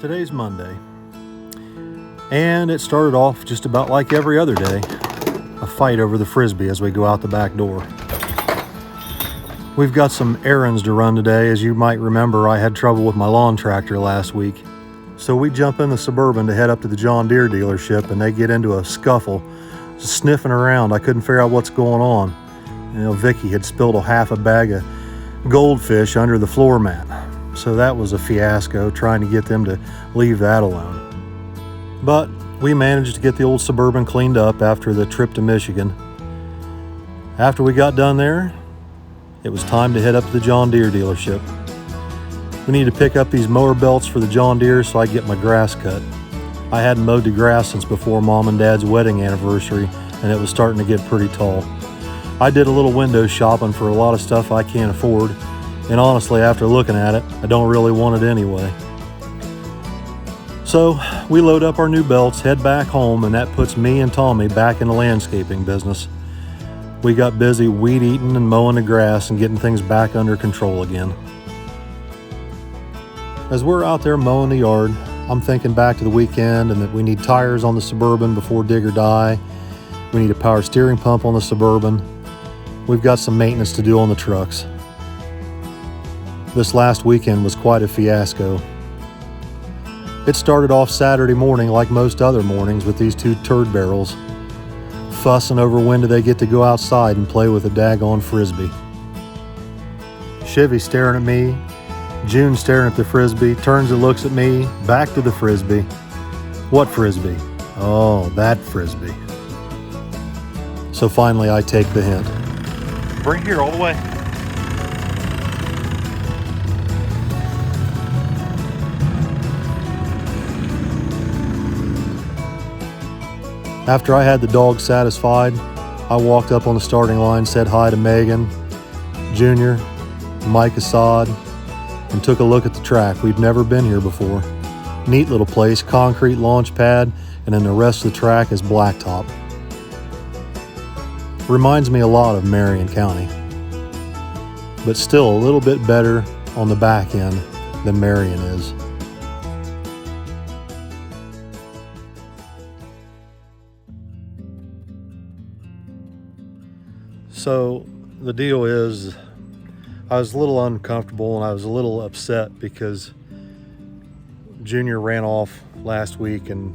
Today's Monday, and it started off just about like every other day, a fight over the Frisbee as we go out the back door. We've got some errands to run today. As you might remember, I had trouble with my lawn tractor last week. So we jump in the Suburban to head up to the John Deere dealership, and they get into a scuffle, just sniffing around. I couldn't figure out what's going on. Vicky had spilled a half a bag of goldfish under the floor mat. So that was a fiasco, trying to get them to leave that alone. But we managed to get the old Suburban cleaned up after the trip to Michigan. After we got done there, it was time to head up to the John Deere dealership. We need to pick up these mower belts for the John Deere so I get my grass cut. I hadn't mowed the grass since before Mom and Dad's wedding anniversary, and it was starting to get pretty tall. I did a little window shopping for a lot of stuff I can't afford. And honestly, after looking at it, I don't really want it anyway. So we load up our new belts, head back home, and that puts me and Tommy back in the landscaping business. We got busy weed eating and mowing the grass and getting things back under control again. As we're out there mowing the yard, I'm thinking back to the weekend and that we need tires on the Suburban before dig or die. We need a power steering pump on the Suburban. We've got some maintenance to do on the trucks. This last weekend was quite a fiasco. It started off Saturday morning like most other mornings with these two turd barrels, fussing over when do they get to go outside and play with a daggone Frisbee. Chevy staring at me, June staring at the Frisbee, turns and looks at me, back to the Frisbee. What Frisbee? Oh, that Frisbee. So finally I take the hint. Bring it here all the way. After I had the dog satisfied, I walked up on the starting line, said hi to Megan, Junior, Mike Assad, and took a look at the track. We'd never been here before. Neat little place, concrete launch pad, and then the rest of the track is blacktop. Reminds me a lot of Marion County, but still a little bit better on the back end than Marion is. So the deal is, I was a little uncomfortable and I was a little upset because Junior ran off last week and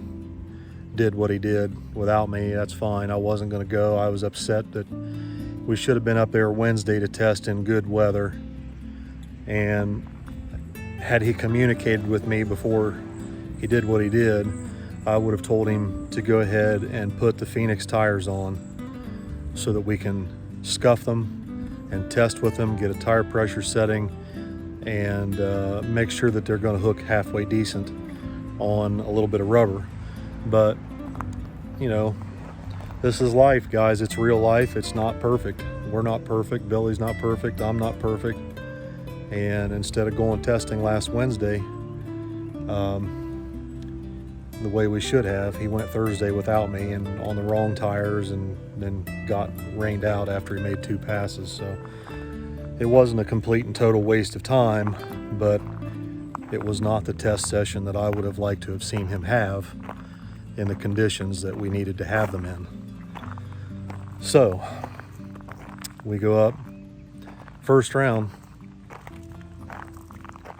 did what he did without me. That's fine. I wasn't going to go. I was upset that we should have been up there Wednesday to test in good weather. And had he communicated with me before he did what he did, I would have told him to go ahead and put the Phoenix tires on so that we can scuff them and test with them, get a tire pressure setting, and make sure that they're going to hook halfway decent on a little bit of rubber. But this is life, guys. It's real life. It's not perfect. We're not perfect. Billy's not perfect. I'm not perfect. And instead of going testing last Wednesday the way we should have, he went Thursday without me and on the wrong tires, and then got rained out after he made 2 passes. So it wasn't a complete and total waste of time, but it was not the test session that I would have liked to have seen him have in the conditions that we needed to have them in. So we go up first round,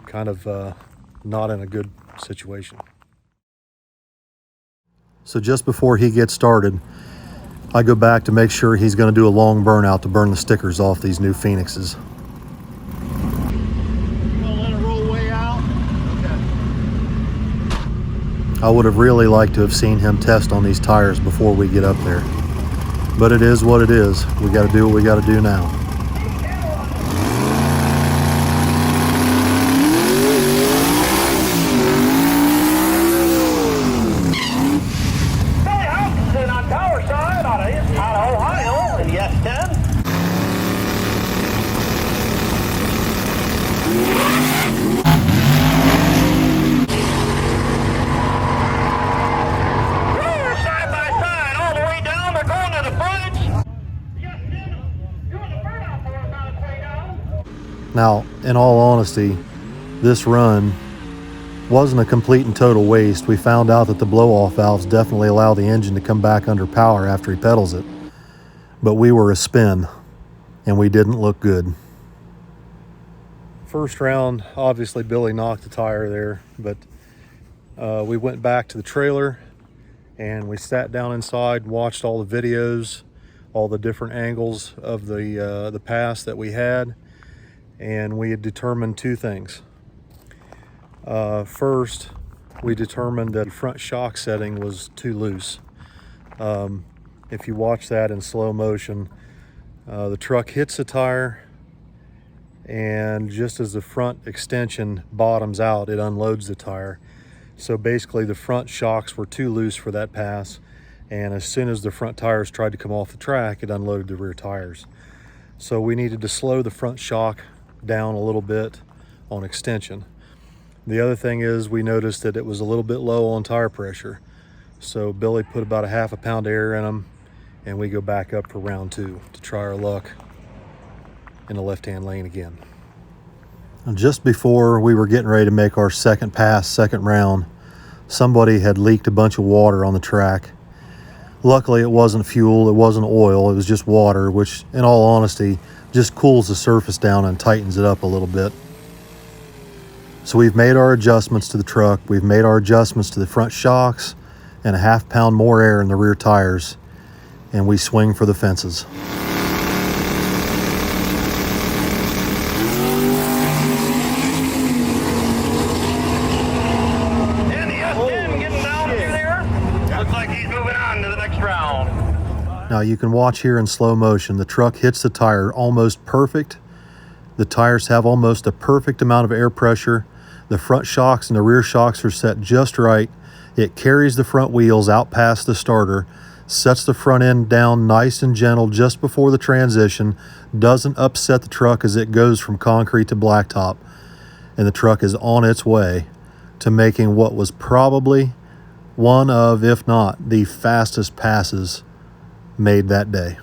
kind of not in a good situation. So just before he gets started, I go back to make sure he's going to do a long burnout to burn the stickers off these new Phoenixes. Let it roll way out. Okay. I would have really liked to have seen him test on these tires before we get up there. But it is what it is. We got to do what we got to do now. Now, in all honesty, this run Wasn't a complete and total waste. We found out that the blow-off valves definitely allow the engine to come back under power after he pedals it. But we were a spin, and we didn't look good. First round, obviously Billy knocked the tire there, but we went back to the trailer and we sat down inside and watched all the videos, all the different angles of the pass that we had, and we had determined two things. First, we determined that the front shock setting was too loose. If you watch that in slow motion, the truck hits the tire, and just as the front extension bottoms out, it unloads the tire. So basically the front shocks were too loose for that pass, and as soon as the front tires tried to come off the track, it unloaded the rear tires. So we needed to slow the front shock down a little bit on extension. The other thing is we noticed that it was a little bit low on tire pressure. So Billy put about a half a pound of air in them, and we go back up for round two to try our luck in the left-hand lane again. Just before we were getting ready to make our second pass, second round, somebody had leaked a bunch of water on the track. Luckily it wasn't fuel, it wasn't oil, it was just water, which in all honesty just cools the surface down and tightens it up a little bit. So we've made our adjustments to the truck, we've made our adjustments to the front shocks and a half pound more air in the rear tires, and we swing for the fences. Now you can watch here in slow motion, the truck hits the tire almost perfect. The tires have almost a perfect amount of air pressure. The front shocks and the rear shocks are set just right. It carries the front wheels out past the starter, sets the front end down nice and gentle just before the transition, doesn't upset the truck as it goes from concrete to blacktop, and the truck is on its way to making what was probably one of, if not, the fastest passes made that day.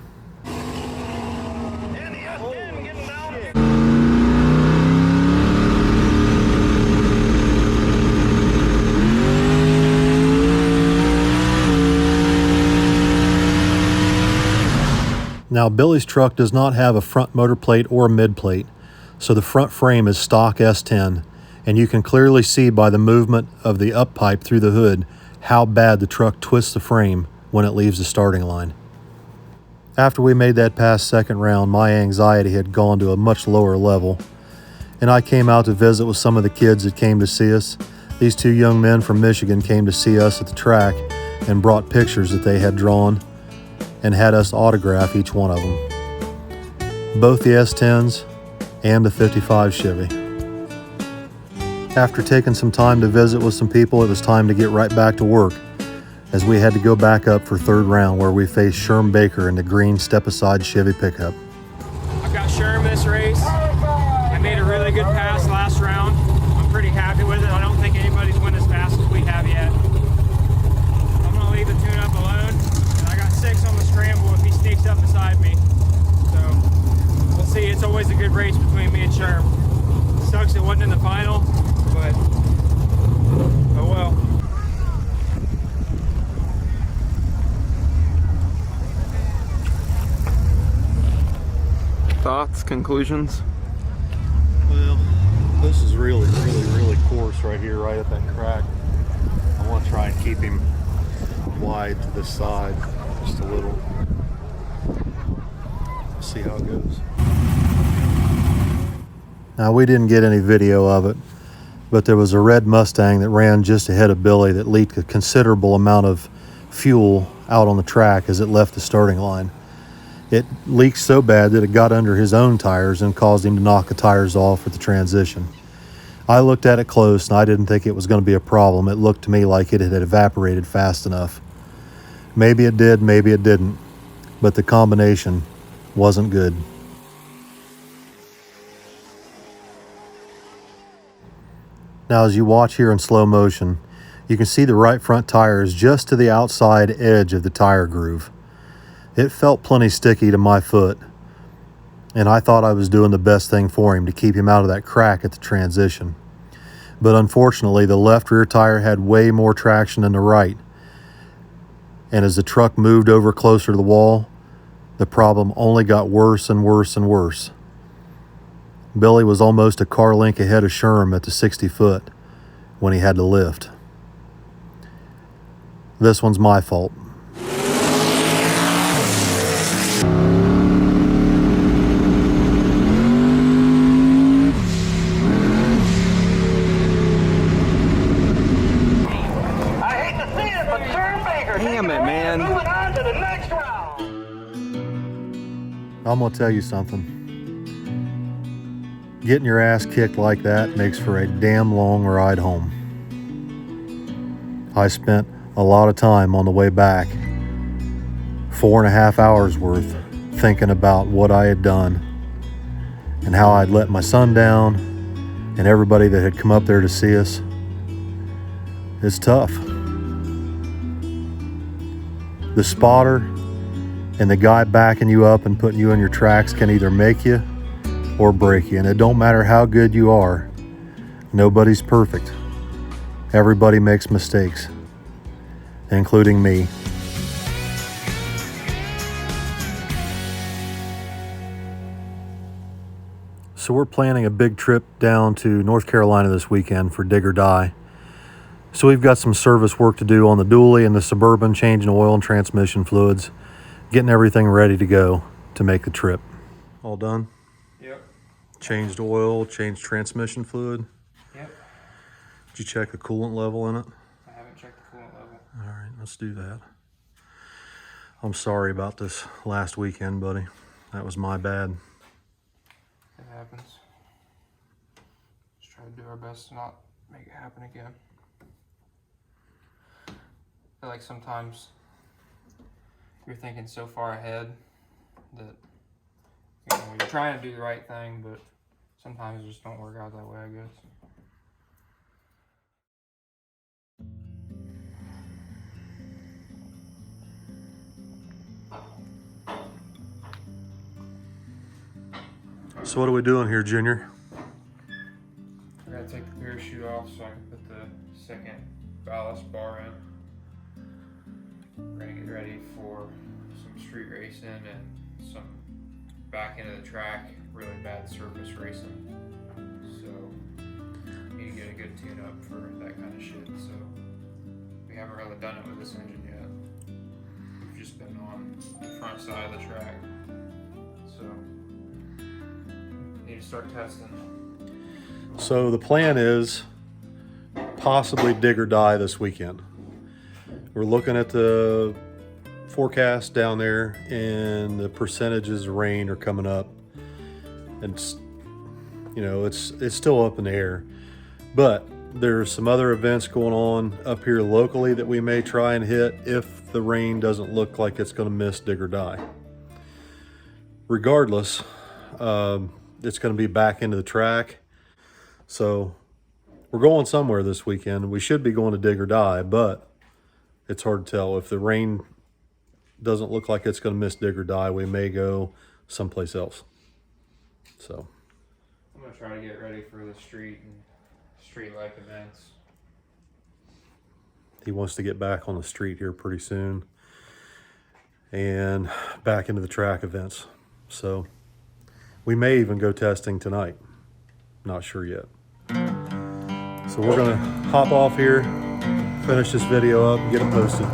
Now Billy's truck does not have a front motor plate or a mid plate, so the front frame is stock S-10, and you can clearly see by the movement of the up pipe through the hood how bad the truck twists the frame when it leaves the starting line. After we made that pass second round, my anxiety had gone to a much lower level, and I came out to visit with some of the kids that came to see us. These two young men from Michigan came to see us at the track and brought pictures that they had drawn and had us autograph each one of them. Both the S-10s and the 55 Chevy. After taking some time to visit with some people, it was time to get right back to work, as we had to go back up for third round where we faced Sherm Baker in the green step-aside Chevy pickup. I've got Sherm this race. I made a really good pass last round. I'm pretty happy with it. I don't think anybody's went as fast as we have yet. I'm going to leave the tune-up alone, and I got 6 on the scramble if he sneaks up beside me. So we'll see. It's always a good race between me and Sherm. Sucks it wasn't in the final, but oh well. Thoughts, conclusions? Well, this is really coarse right here, right at that crack. I want to try and keep him wide to this side, just a little. See how it goes. Now, we didn't get any video of it, but there was a red Mustang that ran just ahead of Billy that leaked a considerable amount of fuel out on the track as it left the starting line. It leaked so bad that it got under his own tires and caused him to knock the tires off at the transition. I looked at it close and I didn't think it was going to be a problem. It looked to me like it had evaporated fast enough. Maybe it did, maybe it didn't, but the combination wasn't good. Now, as you watch here in slow motion, you can see the right front tire is just to the outside edge of the tire groove. It felt plenty sticky to my foot, and I thought I was doing the best thing for him to keep him out of that crack at the transition. But unfortunately, the left rear tire had way more traction than the right. And as the truck moved over closer to the wall, the problem only got worse and worse and worse. Billy was almost a car length ahead of Sherm at the 60 foot when he had to lift. This one's my fault. Damn it, man. Moving on to the next round. I'm gonna tell you something. Getting your ass kicked like that makes for a damn long ride home. I spent a lot of time on the way back, 4.5 hours worth, thinking about what I had done and how I'd let my son down and everybody that had come up there to see us. It's tough. The spotter and the guy backing you up and putting you in your tracks can either make you or break you. And it don't matter how good you are. Nobody's perfect. Everybody makes mistakes, including me. So we're planning a big trip down to North Carolina this weekend for Dig or Die. So we've got some service work to do on the dually and the Suburban, changing oil and transmission fluids, getting everything ready to go to make the trip. All done? Yep. Changed oil, changed transmission fluid. Yep. Did you check the coolant level in it? I haven't checked the coolant level. All right, let's do that. I'm sorry about this last weekend, buddy. That was my bad. It happens. Just try to do our best to not make it happen again. I feel like sometimes you're thinking so far ahead that you're trying to do the right thing, but sometimes it just don't work out that way, I guess. So what are we doing here, Junior? I gotta take the parachute off so I can put the second ballast bar in. We're gonna get ready for some street racing and some back into the track, really bad surface racing. So need to get a good tune up for that kind of shit. So we haven't really done it with this engine yet. We've just been on the front side of the track. So need to start testing. So the plan is possibly Dig or Die this weekend. We're looking at the forecast down there, and the percentages of rain are coming up. And it's still up in the air. But there's some other events going on up here locally that we may try and hit if the rain doesn't look like it's going to miss Dig or Die. Regardless, it's going to be back into the track. So we're going somewhere this weekend. We should be going to Dig or Die, but it's hard to tell. If the rain doesn't look like it's going to miss Dig or Die, we may go someplace else. So I'm going to try to get ready for the street and street-like events. he wants to get back on the street here pretty soon and back into the track events. So we may even go testing tonight. Not sure yet. So we're gonna hop off here, finish this video up, and get it posted.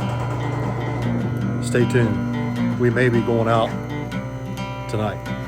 Stay tuned. We may be going out tonight.